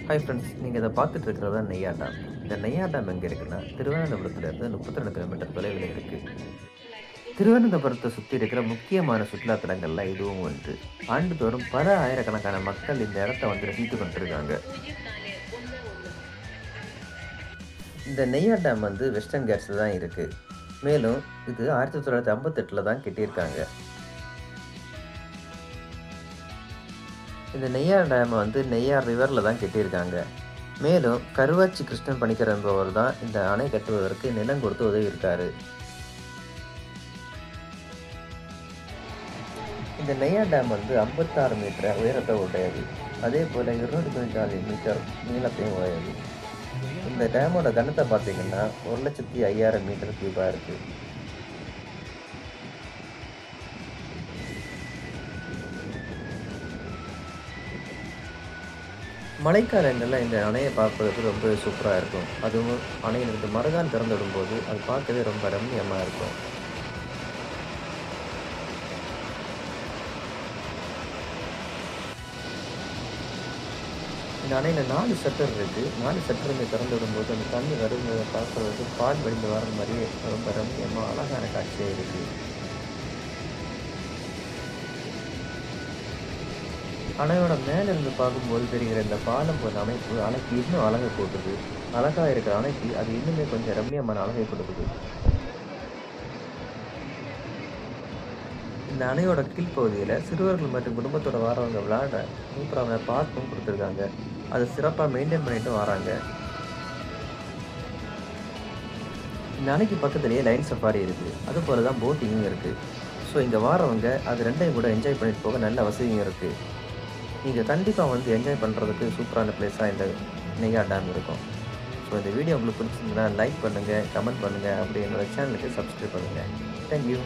Hi friends, நீங்கள் இதை பார்த்துட்டு இருக்கிறது தான் நெய்யார் டேம். இந்த நெய்யார் டேம் எங்கே இருக்குன்னா, திருவனந்தபுரத்துலேருந்து 32 கிலோமீட்டர் தொலைவில் இருக்குது. திருவனந்தபுரத்தை சுற்றி இருக்கிற முக்கியமான சுற்றுலா தலங்கள்ல இதுவும் ஒன்று. ஆண்டுதோறும் பல ஆயிரக்கணக்கான மக்கள் இந்த இடத்த வந்து ரசித்து கொண்டிருக்காங்க. இந்த நெய்யார் டேம் வந்து வெஸ்டர்ன் கேட்ஸில் தான் இருக்குது. மேலும் இது 1958 தான் கட்டியிருக்காங்க. இந்த நெய்யார் டேமை வந்து நெய்யார் ரிவரில் தான் கட்டியிருக்காங்க. மேலும் கருவாச்சி கிருஷ்ணன் பணிக்கர் என்பவர் தான் இந்த அணை கட்டுவதற்கு நிலம் கொடுத்து உதவியிருக்காரு. இந்த நெய்யார் டேம் வந்து 56 மீட்டர் உயரத்தை உடையது. அதே போல் 294 மீட்டர் நீளத்தையும் உடையது. இந்த டேமோட கனத்தை பார்த்தீங்கன்னா 1,05,000 மீட்டர் கியூபாக இருக்குது. மழைக்காலங்களில் இந்த அணையை பார்ப்பதற்கு ரொம்ப சூப்பராக இருக்கும். அதுவும் அணையிலிருந்து மறுகால் திறந்து விடும்போது அது பார்க்கவே ரொம்ப ரம்மியமாக இருக்கும். இந்த அணையில் 4 ஷட்டர் இருக்குது. 4 ஷட்டருமே திறந்து விடும்போது அந்த தண்ணி வருவதை பார்க்குறதுக்கு பால் வடிந்து வர மாதிரியே ரொம்ப ரம்மியமாக அழகான காட்சியாக இருக்குது. அணையோட மேலிருந்து பார்க்கும்போது தெரிகிற இந்த பாலம் போன்ற அமைப்பு அணைக்கு இன்னும் அழகை கூட்டுது. அழகாக இருக்கிற அணைக்கு அது இன்னுமே கொஞ்சம் ரம்மியமான அழகை கொடுக்குது. இந்த அணையோட கீழ்ப்பகுதியில் சிறுவர்கள் மற்றும் குடும்பத்தோட வரவங்க விளையாட சூப்பரான பார்க்கும் கொடுத்துருக்காங்க. அதை சிறப்பாக மெயின்டைன் பண்ணிட்டு வராங்க. இந்த அணைக்கு பக்கத்துலேயே லைன் சஃபாரி இருக்குது. அது போல தான் போட்டிங்கும் இருக்குது. ஸோ இங்கே வரவங்க அது ரெண்டையும் கூட என்ஜாய் பண்ணிட்டு போக நல்ல வசதியும் இருக்குது. நீங்கள் கண்டிப்பாக வந்து என்ஜாய் பண்ணுறதுக்கு சூப்பரான பிளேஸாக இந்த நெய்யார் டேம் இருக்கும். ஸோ இந்த வீடியோ உங்களுக்கு பிடிச்சிருந்ததுன்னா லைக் பண்ணுங்கள், கமெண்ட் பண்ணுங்கள், அப்படி என்னோடய சேனலுக்கு சப்ஸ்கிரைப் பண்ணுங்கள். தேங்க்யூ.